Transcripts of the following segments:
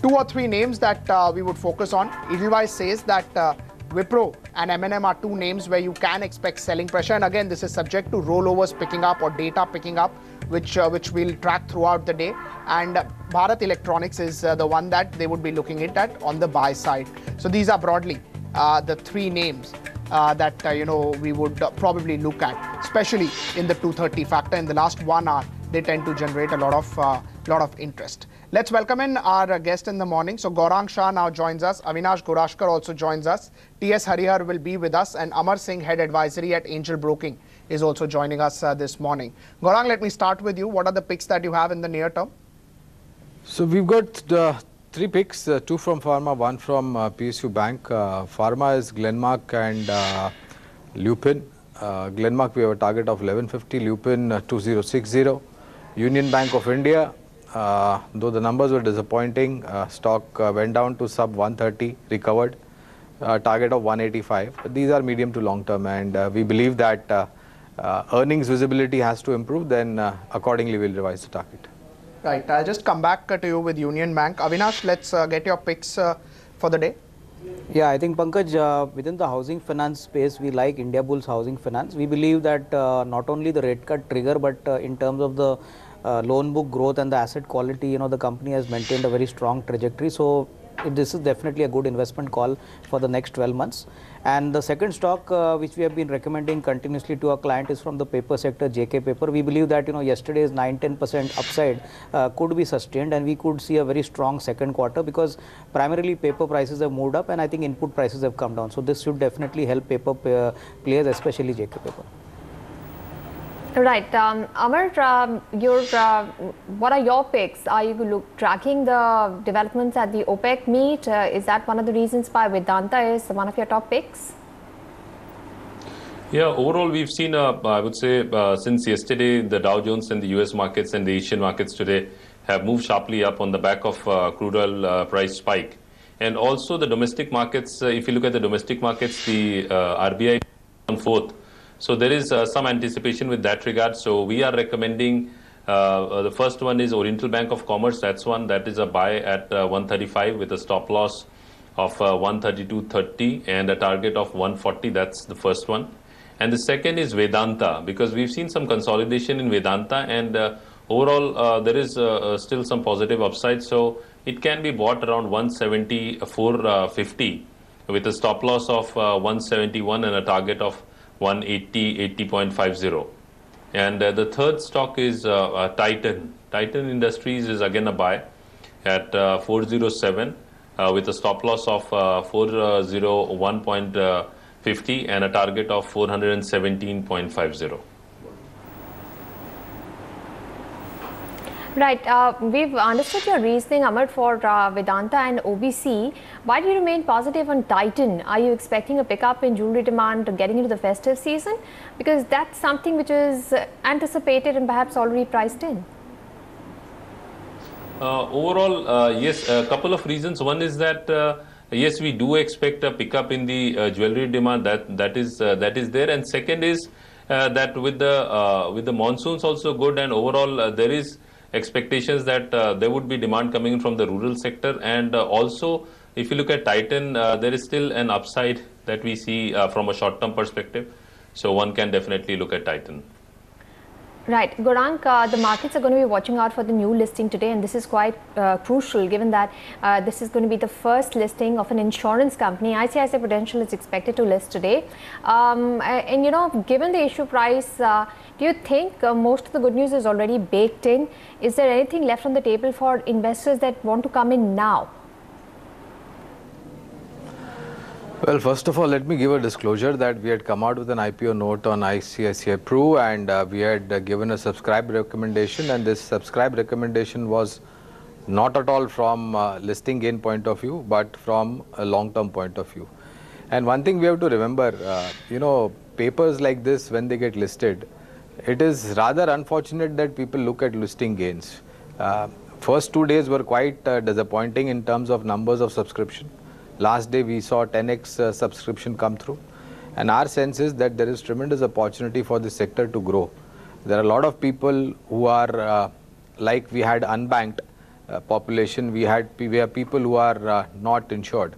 Two or three names that we would focus on. Edelweiss says that Wipro and M&M are two names where you can expect selling pressure. And again, this is subject to rollovers picking up or data picking up, which we'll track throughout the day. And Bharat Electronics is the one that they would be looking at on the buy side. So these are broadly the three names that we would probably look at, especially in the 230 factor. In the last 1 hour, they tend to generate a lot of interest. Let's welcome in our guest in the morning. So Gaurang Shah now joins us. Avinash Gorashkar also joins us. T.S. Harihar will be with us. And Amar Singh, Head Advisory at Angel Broking, is also joining us this morning. Gaurang, let me start with you. What are the picks that you have in the near term? So we've got three picks, two from Pharma, one from PSU Bank. Pharma is Glenmark and Lupin. Glenmark, we have a target of 1150, Lupin 2060. Union Bank of India, though the numbers were disappointing, stock went down to sub 130, recovered, target of 185. But these are medium to long term, and we believe that earnings visibility has to improve, then accordingly we'll revise the target. Right, I'll just come back to you with Union Bank. Avinash, let's get your picks for the day. Yeah, I think Pankaj, within the housing finance space, we like India Bulls Housing Finance. We believe that not only the rate cut trigger, but in terms of the loan book growth and the asset quality, the company has maintained a very strong trajectory. So this is definitely a good investment call for the next 12 months. And the second stock which we have been recommending continuously to our client is from the paper sector, JK Paper. We believe that yesterday's 9-10% upside could be sustained, and we could see a very strong second quarter because primarily paper prices have moved up and I think input prices have come down. So this should definitely help paper players, especially JK Paper. Right, Amar, what are your picks? Are you tracking the developments at the OPEC meet? Is that one of the reasons why Vedanta is one of your top picks? Yeah, overall we've seen, I would say, since yesterday, the Dow Jones and the US markets and the Asian markets today have moved sharply up on the back of crude oil price spike. And also the domestic markets, if you look at the domestic markets, the RBI on 4th. So there is some anticipation with that regard. So we are recommending, the first one is Oriental Bank of Commerce. That's one, that is a buy at 135 with a stop loss of 132.30 and a target of 140. That's the first one. And the second is Vedanta, because we've seen some consolidation in Vedanta, and overall there is still some positive upside. So it can be bought around 174.50 with a stop loss of 171 and a target of 180.50. And the third stock is Titan. Titan Industries is again a buy at 407 with a stop loss of 401.50 and a target of 417.50. Right, we've understood your reasoning, Amar, for Vedanta and OBC. Why do you remain positive on Titan? Are you expecting a pickup in jewelry demand getting into the festive season? Because that's something which is anticipated and perhaps already priced in. Overall, yes, a couple of reasons. One is that yes, we do expect a pickup in the jewelry demand. That is there. And second is that with the monsoons also good, and overall there is expectations that there would be demand coming in from the rural sector. And also, if you look at Titan, there is still an upside that we see from a short-term perspective. So one can definitely look at Titan. Right, Gaurang, the markets are going to be watching out for the new listing today, and this is quite crucial given that this is going to be the first listing of an insurance company. ICICI Prudential is expected to list today. And given the issue price, do you think most of the good news is already baked in? Is there anything left on the table for investors that want to come in now? Well, first of all, let me give a disclosure that we had come out with an IPO note on ICICI Pru, and we had given a subscribe recommendation, and this subscribe recommendation was not at all from listing gain point of view, but from a long-term point of view. And one thing we have to remember, papers like this, when they get listed, it is rather unfortunate that people look at listing gains. First 2 days were quite disappointing in terms of numbers of subscription. Last day we saw 10x subscription come through, and our sense is that there is tremendous opportunity for the sector to grow. There are a lot of people who are like we had unbanked, population, we have people who are not insured.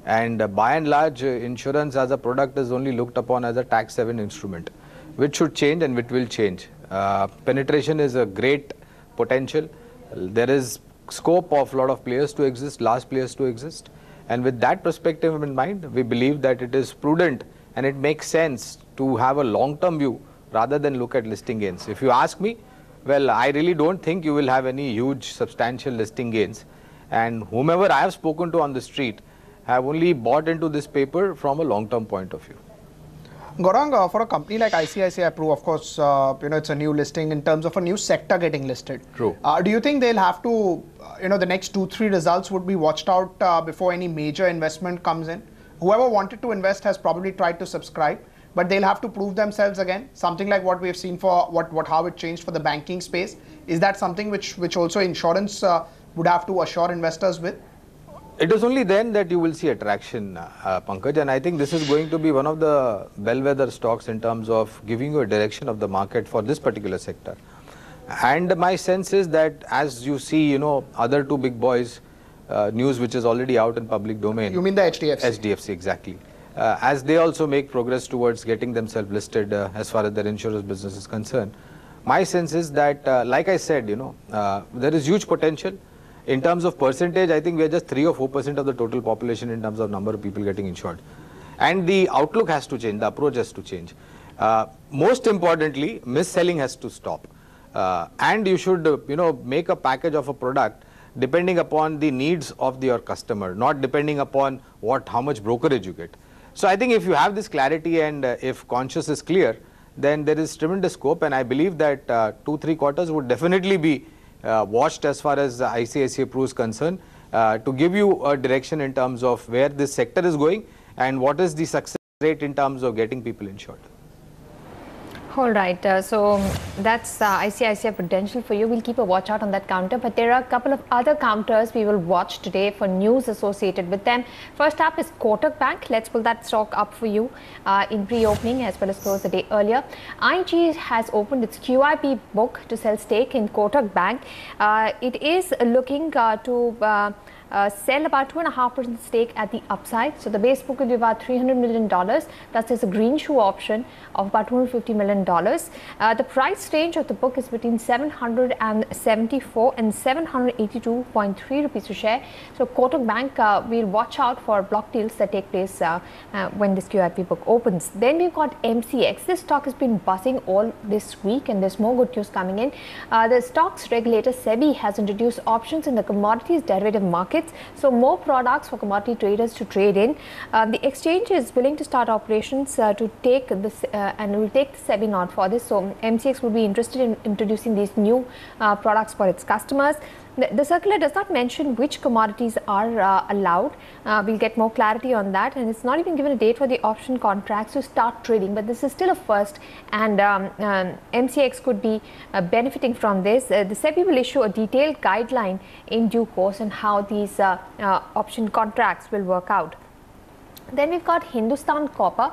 And by and large, insurance as a product is only looked upon as a tax-haven instrument, which should change and which will change. Penetration is a great potential. There is scope of a lot of players to exist, large players to exist. And with that perspective in mind, we believe that it is prudent and it makes sense to have a long-term view rather than look at listing gains. If you ask me, well, I really don't think you will have any huge substantial listing gains. And whomever I have spoken to on the street have only bought into this paper from a long-term point of view. Gaurang, for a company like ICICI Pru, of course, it's a new listing in terms of a new sector getting listed. True. Do you think they'll have to, the next 2-3 results would be watched out before any major investment comes in? Whoever wanted to invest has probably tried to subscribe, but they'll have to prove themselves again. Something like what we have seen for how it changed for the banking space. Is that something which also insurance would have to assure investors with? It is only then that you will see attraction, Pankaj, and I think this is going to be one of the bellwether stocks in terms of giving you a direction of the market for this particular sector. And my sense is that as you see, other two big boys, news which is already out in public domain. You mean the HDFC? HDFC, exactly. As they also make progress towards getting themselves listed as far as their insurance business is concerned. My sense is that, like I said, there is huge potential. In terms of percentage, I think we are just 3 or 4% of the total population in terms of number of people getting insured. And the outlook has to change, the approach has to change. Most importantly, mis-selling has to stop. And you should, make a package of a product depending upon the needs of your customer, not depending upon how much brokerage you get. So I think if you have this clarity and if conscious is clear, then there is tremendous scope, and I believe that 2-3 quarters would definitely be watched as far as ICICI Pru is concerned to give you a direction in terms of where this sector is going and what is the success rate in terms of getting people insured. All right, so that's ICICI Prudential for you. We'll keep a watch out on that counter, but there are a couple of other counters we will watch today for news associated with them. First up is Kotak Bank. Let's pull that stock up for you in pre-opening as well as close the day earlier. ING has opened its QIP book to sell stake in Kotak Bank. It is looking to sell about 2.5% stake at the upside. So the base book will be about $300 million. Plus there's a green shoe option of about $250 million. The price range of the book is between 774 and 782.3 rupees per share. So Kotak Bank, we'll watch out for block deals that take place when this QIP book opens. Then we've got MCX. This stock has been buzzing all this week and there's more good news coming in. The stocks regulator SEBI has introduced options in the commodities derivative markets. So more products for commodity traders to trade in. The exchange is willing to start operations to take this and will take the SEBI nod for this. So MCX will be interested in introducing these new products for its customers. The circular does not mention which commodities are allowed. We'll get more clarity on that, and it's not even given a date for the option contracts to start trading, but this is still a first, and MCX could be benefiting from this. The SEBI will issue a detailed guideline in due course on how these option contracts will work out. Then we've got Hindustan Copper,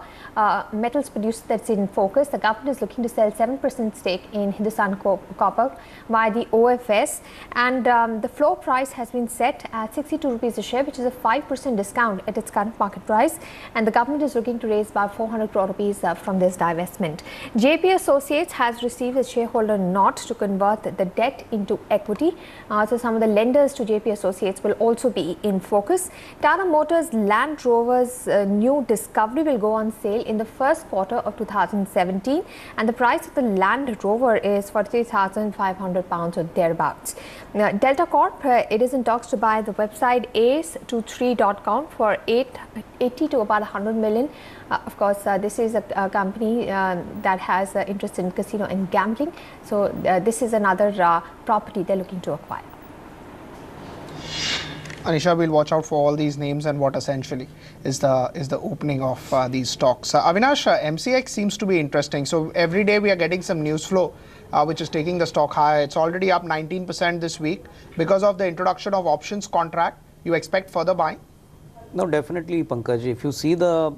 metals producer that's in focus. The government is looking to sell 7% stake in Hindustan Copper via the OFS, and the floor price has been set at 62 rupees a share, which is a 5% discount at its current market price, and the government is looking to raise about 400 crore rupees from this divestment. JP Associates has received a shareholder nod to convert the debt into equity, so some of the lenders to JP Associates will also be in focus. Tata Motors Land Rover's new Discovery will go on sale in the first quarter of 2017, and the price of the Land Rover is £43,500 or thereabouts. Delta Corp, it is in talks to buy the website ace23.com for 80 to about 100 million. Of course, this is a company that has interest in casino and gambling, so this is another property they're looking to acquire. Anisha, we'll watch out for all these names and what essentially is the opening of these stocks. Avinash, MCX seems to be interesting. So every day we are getting some news flow which is taking the stock higher. It's already up 19% this week because of the introduction of options contract. You expect further buying? No, definitely, Pankaj. If you see the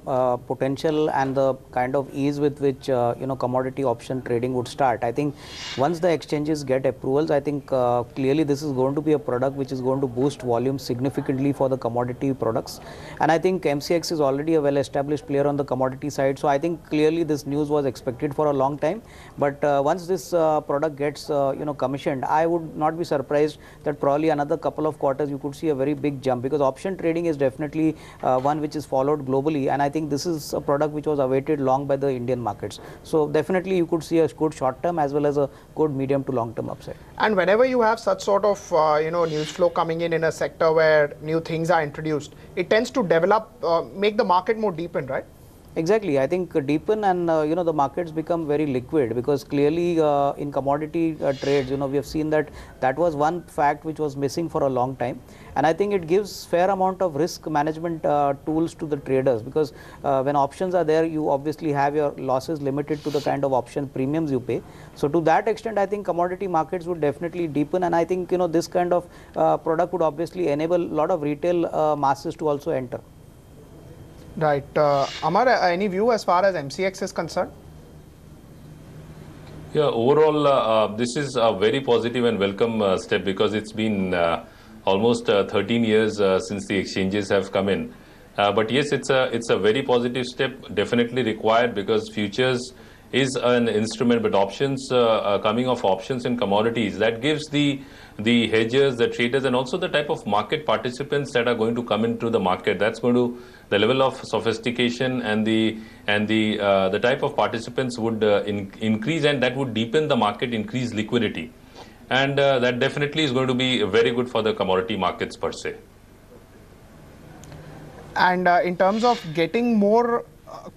potential and the kind of ease with which commodity option trading would start, I think once the exchanges get approvals, I think clearly this is going to be a product which is going to boost volume significantly for the commodity products. And I think MCX is already a well-established player on the commodity side. So I think clearly this news was expected for a long time. But once this product gets commissioned, I would not be surprised that probably another couple of quarters you could see a very big jump, because option trading is definitely one which is followed globally, and I think this is a product which was awaited long by the Indian markets. So definitely you could see a good short term as well as a good medium to long term upside. And whenever you have such sort of news flow coming in a sector where new things are introduced, it tends to develop, make the market more deepened, right? Exactly. I think deepen and the markets become very liquid, because clearly in commodity trades, we have seen that was one fact which was missing for a long time, and I think it gives fair amount of risk management tools to the traders, because when options are there, you obviously have your losses limited to the kind of option premiums you pay. So to that extent, I think commodity markets would definitely deepen, and I think this kind of product would obviously enable a lot of retail masses to also enter. Right. Amar, any view as far as MCX is concerned? Yeah, overall, this is a very positive and welcome step, because it's been almost 13 years since the exchanges have come in. But yes, it's a very positive step, definitely required, because futures is an instrument, but options, coming of options in commodities, that gives the hedgers, the traders, and also the type of market participants that are going to come into the market. That's going to, the level of sophistication and the type of participants would increase, and that would deepen the market, increase liquidity, and that definitely is going to be very good for the commodity markets per se. And in terms of getting more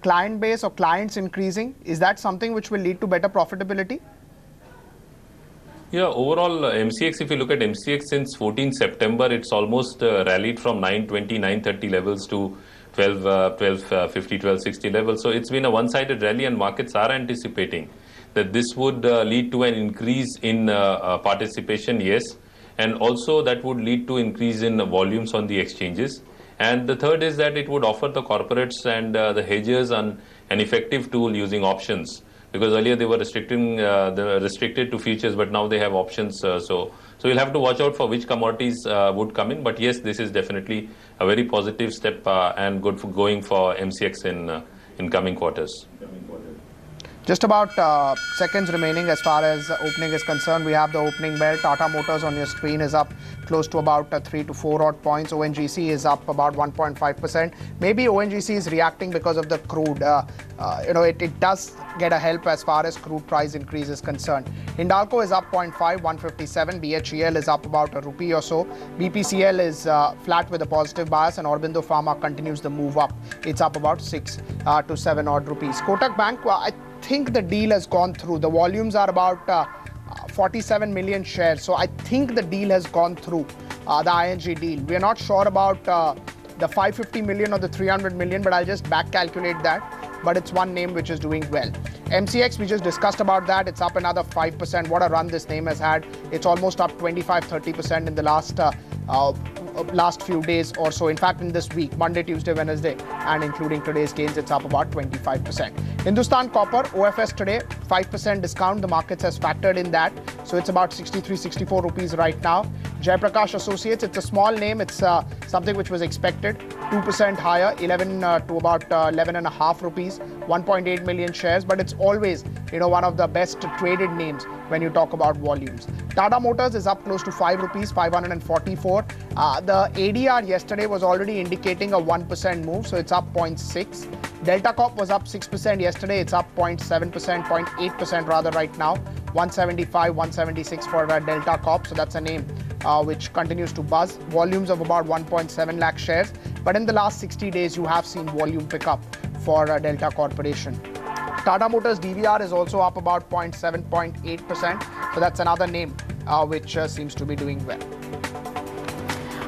client base or clients increasing, is that something which will lead to better profitability? Yeah, overall MCX, if you look at MCX since 14 September, it's almost rallied from 920, 930 levels to 1250, 1260 levels. So it's been a one-sided rally, and markets are anticipating that this would lead to an increase in participation, yes, and also that would lead to increase in volumes on the exchanges. And the third is that it would offer the corporates and the hedgers an effective tool using options, because earlier they were restricted to futures, but now they have options. So you'll have to watch out for which commodities would come in. But yes, this is definitely a very positive step and good for going for MCX in coming quarters. Just about seconds remaining as far as opening is concerned. We have the opening bell. Tata Motors on your screen is up close to about 3 to 4 odd points. ONGC is up about 1.5%. Maybe ONGC is reacting because of the crude. It does get a help as far as crude price increase is concerned. Hindalco is up 0.5, 157. BHEL is up about a rupee or so. BPCL is flat with a positive bias, and Aurobindo Pharma continues the move up. It's up about 6 to 7 odd rupees. Kotak Bank, I think the deal has gone through. The volumes are about 47 million shares. So I think the deal has gone through, the ING deal. We are not sure about the 550 million or the 300 million, but I'll just back calculate that. But it's one name which is doing well. MCX, we just discussed about that. It's up another 5%. What a run this name has had. It's almost up 25-30% in the last few days or so. In fact, in this week, Monday, Tuesday, Wednesday, and including today's gains, it's up about 25%. Hindustan Copper, OFS today, 5% discount. The markets has factored in that. So it's about 63-64 rupees right now. Jaiprakash Associates, it's a small name. It's something which was expected. 2% higher, 11 to about 11.5 rupees, 1.8 million shares. But it's always, one of the best traded names when you talk about volumes. Tata Motors is up close to 5 rupees, 544. The ADR yesterday was already indicating a 1% move, so it's up 0.6. Delta Corp was up 6% yesterday. It's up 0.7%, 0.8% rather right now. 175, 176 for Delta Corp. So that's a name which continues to buzz. Volumes of about 1.7 lakh shares. But in the last 60 days, you have seen volume pick up for Delta Corporation. Tata Motors DVR is also up about 0.7, 0.8%. So that's another name which seems to be doing well.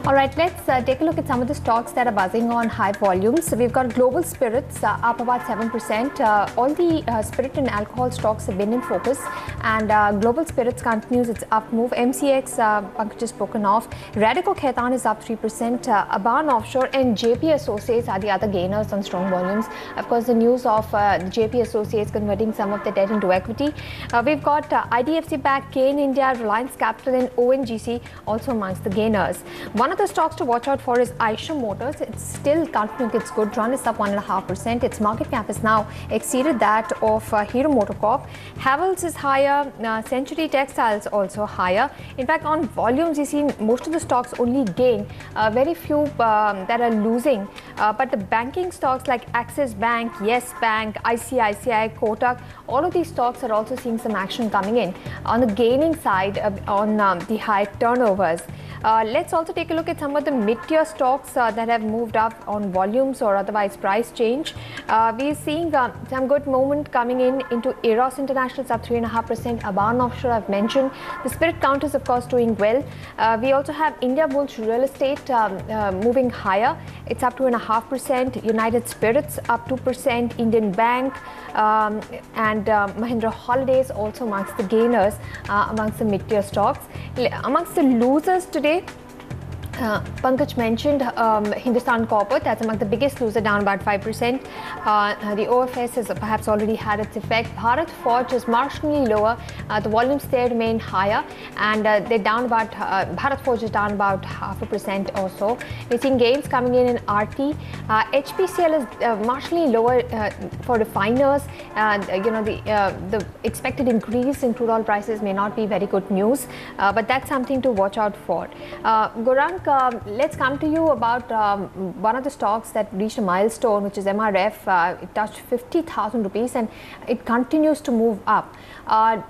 All right, let's take a look at some of the stocks that are buzzing on high volumes. So we've got Global Spirits up about 7%. All the spirit and alcohol stocks have been in focus, and Global Spirits continues its up move. MCX, Pankaj has spoken of. Radico Khaitan is up 3%. Aban Offshore and JP Associates are the other gainers on strong volumes. Of course, the news of the JP Associates converting some of the debt into equity. We've got IDFC Bank, Kane India, Reliance Capital, and ONGC also amongst the gainers. One of the stocks to watch out for is Eicher Motors. It's still continuing its good run. It's up 1.5%. Its market cap has now exceeded that of Hero MotoCorp. Havells is higher. Century Textiles also higher. In fact, on volumes, you see most of the stocks only gain. Very few that are losing. But the banking stocks like Axis Bank, Yes Bank, ICICI, Kotak, all of these stocks are also seeing some action coming in. On the gaining side, on the high turnovers. Let's also take a look at some of the mid-tier stocks that have moved up on volumes or otherwise price change. We're seeing some good movement coming in into Eros International, it's up 3.5%. Aban Offshore, I've mentioned. The Spirit Count is, of course, doing well. We also have India Bulls Real Estate moving higher. It's up 2.5%. United Spirits up 2%. Indian Bank and Mahindra Holidays also amongst the gainers amongst the mid-tier stocks. Amongst the losers today, Pankaj mentioned Hindustan Copper, that's among the biggest loser, down about 5%. The OFS has perhaps already had its effect. Bharat Forge is marginally lower. The volumes there remain higher, and they're down about, Bharat Forge is down about 0.5% or so. We're seeing gains coming in RT. HPCL is marginally lower for refiners. The expected increase in crude oil prices may not be very good news, but that's something to watch out for. Gaurang, let's come to you about one of the stocks that reached a milestone, which is MRF. It touched 50,000 rupees and it continues to move up.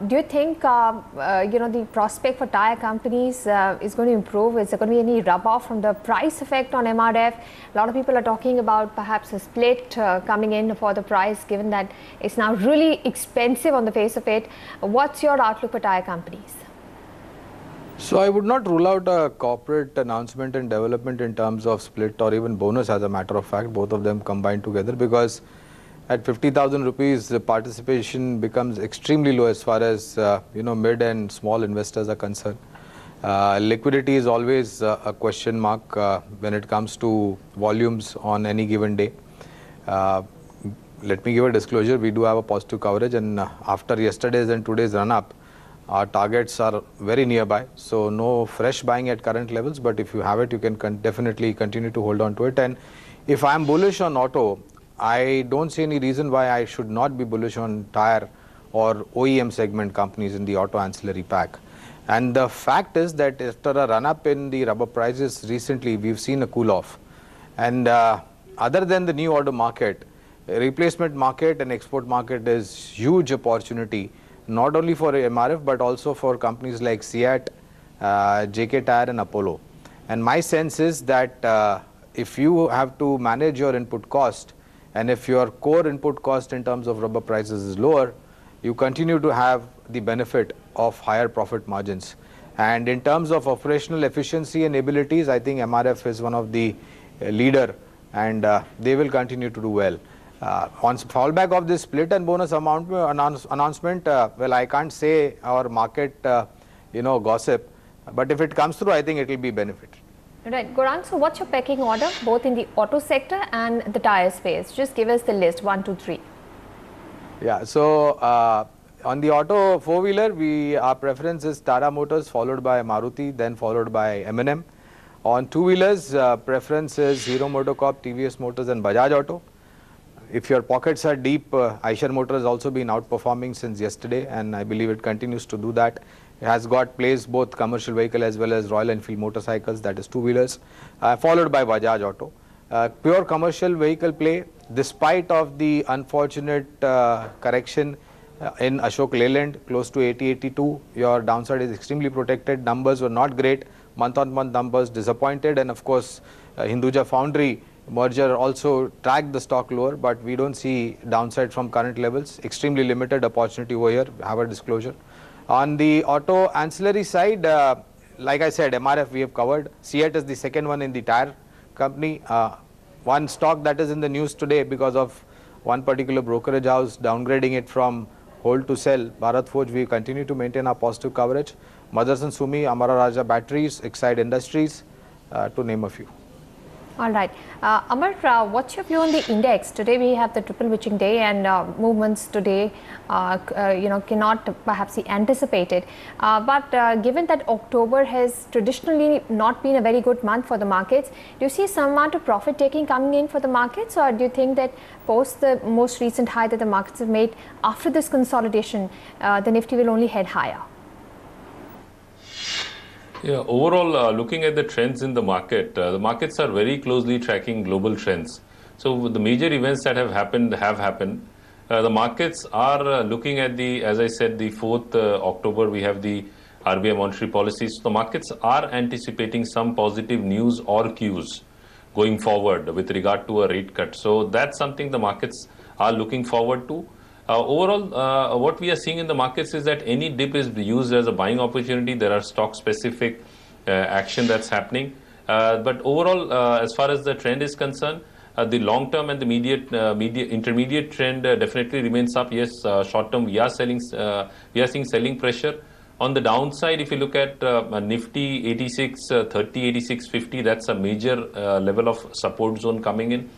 Do you think the prospect for tire companies is going to improve? Is there going to be any rub-off from the price effect on MRF? A lot of people are talking about perhaps a split coming in for the price, given that it's now really expensive on the face of it. What's your outlook for tire companies? So I would not rule out a corporate announcement and development in terms of split or even bonus, as a matter of fact, both of them combined together, because at 50,000 rupees, the participation becomes extremely low as far as mid and small investors are concerned. Liquidity is always a question mark when it comes to volumes on any given day. Let me give a disclosure. We do have a positive coverage, and after yesterday's and today's run-up, our targets are very nearby, so no fresh buying at current levels, but if you have it, you can definitely continue to hold on to it. And if I'm bullish on auto, I don't see any reason why I should not be bullish on tire or OEM segment companies in the auto ancillary pack. And the fact is that after a run-up in the rubber prices recently, we've seen a cool-off. And other than the new auto market, replacement market and export market is huge opportunity, not only for MRF but also for companies like Sept, JK Tyre and Apollo. And my sense is that if you have to manage your input cost, and if your core input cost in terms of rubber prices is lower, you continue to have the benefit of higher profit margins. And in terms of operational efficiency and abilities, I think MRF is one of the leader, and they will continue to do well. On fallback of this split and bonus amount announcement, well, I can't say our market, gossip, but if it comes through, I think it will be benefit. Right, Gaurang, so what's your pecking order, both in the auto sector and the tire space? Just give us the list, 1, 2, 3. Yeah, so on the auto four-wheeler, our preference is Tata Motors, followed by Maruti, then followed by M&M. On two-wheelers, preference is Hero MotoCorp, TVS Motors and Bajaj Auto. If your pockets are deep, Eicher Motors has also been outperforming since yesterday, and I believe it continues to do that. It has got plays both commercial vehicle as well as Royal Enfield motorcycles, that is two-wheelers, followed by Bajaj Auto. Pure commercial vehicle play, despite of the unfortunate correction in Ashok Leyland, close to 80-82, your downside is extremely protected. Numbers were not great, month-on-month numbers disappointed, and of course Hinduja Foundry merger also tracked the stock lower, but we don't see downside from current levels. Extremely limited opportunity over here, have a disclosure. On the auto ancillary side, like I said, MRF we have covered. Sept is the second one in the tire company. One stock that is in the news today because of one particular brokerage house downgrading it from hold to sell. Bharat Forge, we continue to maintain our positive coverage. Motherson Sumi, Amara Raja Batteries, Exide Industries, to name a few. All right. Amar, what's your view on the index? Today we have the triple witching day, and movements today cannot perhaps be anticipated. But given that October has traditionally not been a very good month for the markets, do you see some amount of profit taking coming in for the markets, or do you think that post the most recent high that the markets have made after this consolidation, the Nifty will only head higher? Yeah, overall, looking at the trends in the markets are very closely tracking global trends. So the major events that have happened. The markets are looking at as I said, the 4th October, we have the RBI monetary policies. So the markets are anticipating some positive news or cues going forward with regard to a rate cut. So that's something the markets are looking forward to. Overall, what we are seeing in the markets is that any dip is used as a buying opportunity. There are stock-specific action that's happening. But overall, as far as the trend is concerned, the long-term and the intermediate trend definitely remains up. Yes, short-term we are seeing selling pressure. On the downside, if you look at Nifty 8630, 8650, that's a major level of support zone coming in.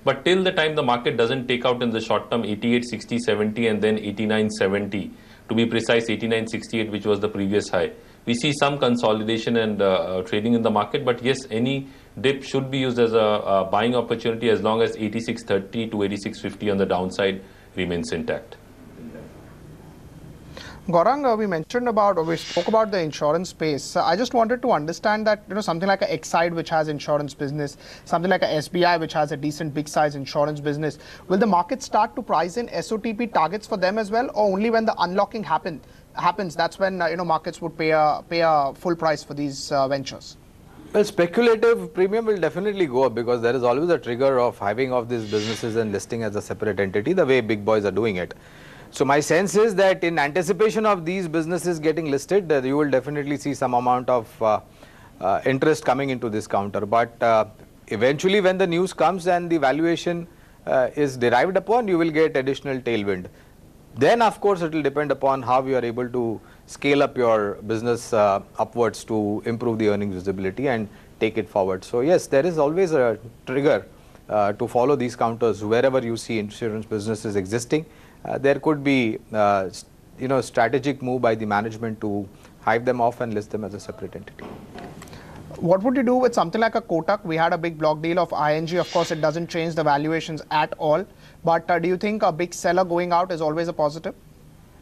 But till the time the market doesn't take out in the short term 88, 60, 70 and then 89, 70, to be precise 89, 68, which was the previous high, we see some consolidation and trading in the market. But yes, any dip should be used as a buying opportunity as long as 86.30 to 86.50 on the downside remains intact. Gaurang, we spoke about the insurance space. I just wanted to understand that, something like a Exide, which has insurance business, something like a SBI, which has a decent big size insurance business, will the market start to price in SOTP targets for them as well, or only when the unlocking happens, that's when markets would pay a full price for these ventures? Well, speculative premium will definitely go up because there is always a trigger of hiving off these businesses and listing as a separate entity, the way big boys are doing it. So my sense is that in anticipation of these businesses getting listed, you will definitely see some amount of interest coming into this counter. But eventually when the news comes and the valuation is derived upon, you will get additional tailwind. Then of course it will depend upon how you are able to scale up your business upwards to improve the earnings visibility and take it forward. So yes, there is always a trigger to follow these counters wherever you see insurance businesses existing. There could be strategic move by the management to hive them off and list them as a separate entity. What would you do with something like a Kotak? We had a big block deal of ING. Of course, it doesn't change the valuations at all. But do you think a big seller going out is always a positive?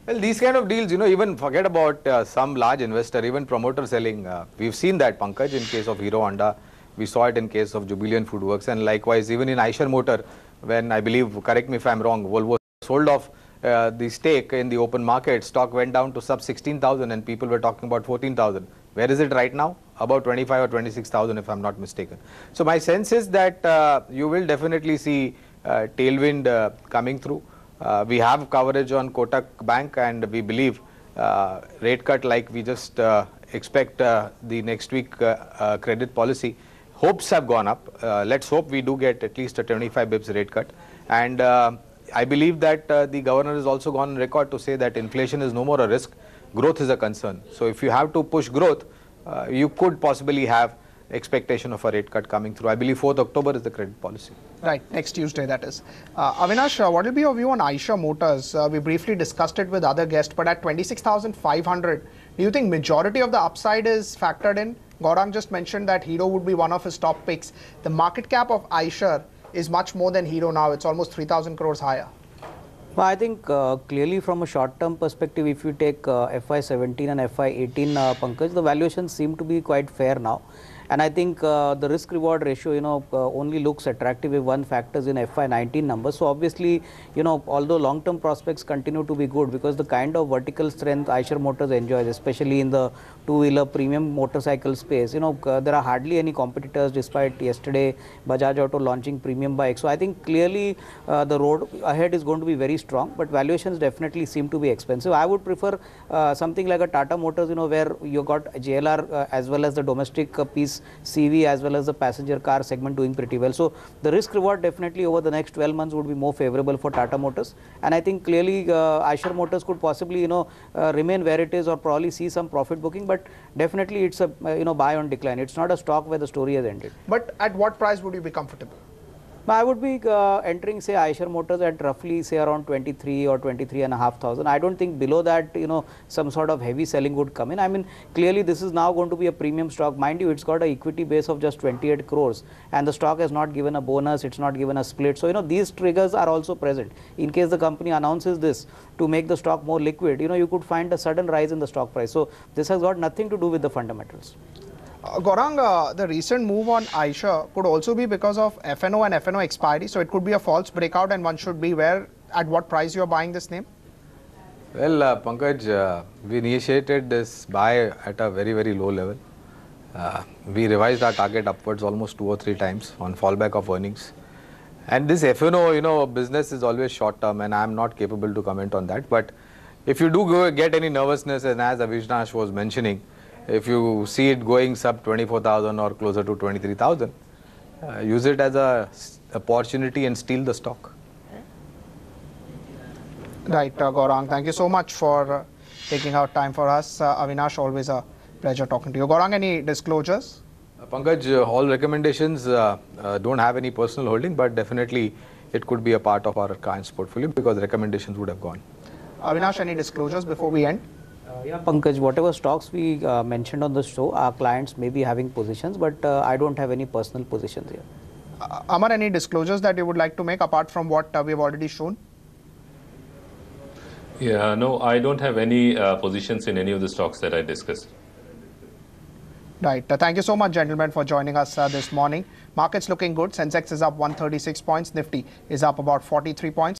Well, these kind of deals, even forget about some large investor, even promoter selling. We've seen that, Pankaj, in case of Hero Honda. We saw it in case of Jubilant Foodworks. And likewise, even in Eicher Motor, when I believe, correct me if I'm wrong, Volvo sold off the stake in the open market, stock went down to sub 16,000 and people were talking about 14,000. Where is it right now? About 25 or 26,000 if I'm not mistaken. So my sense is that you will definitely see tailwind coming through. We have coverage on Kotak Bank and we believe rate cut like we just expect the next week credit policy. Hopes have gone up. Let's hope we do get at least a 25 bips rate cut. And I believe that the governor has also gone on record to say that inflation is no more a risk, growth is a concern. So if you have to push growth, you could possibly have expectation of a rate cut coming through. I believe 4th October is the credit policy. Right, next Tuesday that is. Avinash, what will be your view on Eicher Motors? We briefly discussed it with other guests, but at 26,500, do you think majority of the upside is factored in? Gaurang just mentioned that Hero would be one of his top picks. The market cap of Eicher is much more than Hero now. It's almost 3,000 crores higher. Well, I think clearly from a short-term perspective, if you take FY17 and FY18, Pankaj, the valuations seem to be quite fair now. And I think the risk-reward ratio, only looks attractive if one factors in FY19 numbers. So obviously, although long-term prospects continue to be good because the kind of vertical strength Eicher Motors enjoys, especially in the two-wheeler premium motorcycle space. There are hardly any competitors despite yesterday Bajaj Auto launching premium bikes. So I think clearly the road ahead is going to be very strong, but valuations definitely seem to be expensive. I would prefer something like a Tata Motors, where you got JLR as well as the domestic piece, CV as well as the passenger car segment doing pretty well. So the risk reward definitely over the next 12 months would be more favorable for Tata Motors, and I think clearly Eicher Motors could possibly remain where it is or probably see some profit booking, but definitely it's a buy on decline. It's not a stock where the story has ended. But at what price would you be comfortable? I would be entering, say, Eicher Motors at roughly, say, around 23 or 23,500. I don't think below that, some sort of heavy selling would come in. I mean, clearly this is now going to be a premium stock. Mind you, it's got an equity base of just 28 crores and the stock has not given a bonus, it's not given a split. So, these triggers are also present. In case the company announces this to make the stock more liquid, you could find a sudden rise in the stock price. So, this has got nothing to do with the fundamentals. Gaurang, the recent move on Eicher could also be because of FNO and FNO expiry. So it could be a false breakout and one should be aware at what price you are buying this name. Well, Pankaj, we initiated this buy at a very, very low level. We revised our target upwards almost 2 or 3 times on fallback of earnings. And this FNO, business is always short term and I am not capable to comment on that. But if you do get any nervousness, and as Avinash was mentioning, if you see it going sub 24,000 or closer to 23,000, use it as a opportunity and steal the stock. Right, Gaurang, thank you so much for taking out time for us. Avinash, always a pleasure talking to you. Gaurang, any disclosures? Pankaj, all recommendations don't have any personal holding, but definitely it could be a part of our client's portfolio because recommendations would have gone. Avinash, any disclosures before we end? Yeah, Pankaj, whatever stocks we mentioned on the show, our clients may be having positions, but I don't have any personal positions here. Amar, any disclosures that you would like to make apart from what we have already shown? Yeah, no, I don't have any positions in any of the stocks that I discussed. Right. Thank you so much, gentlemen, for joining us this morning. Markets looking good. Sensex is up 136 points. Nifty is up about 43 points.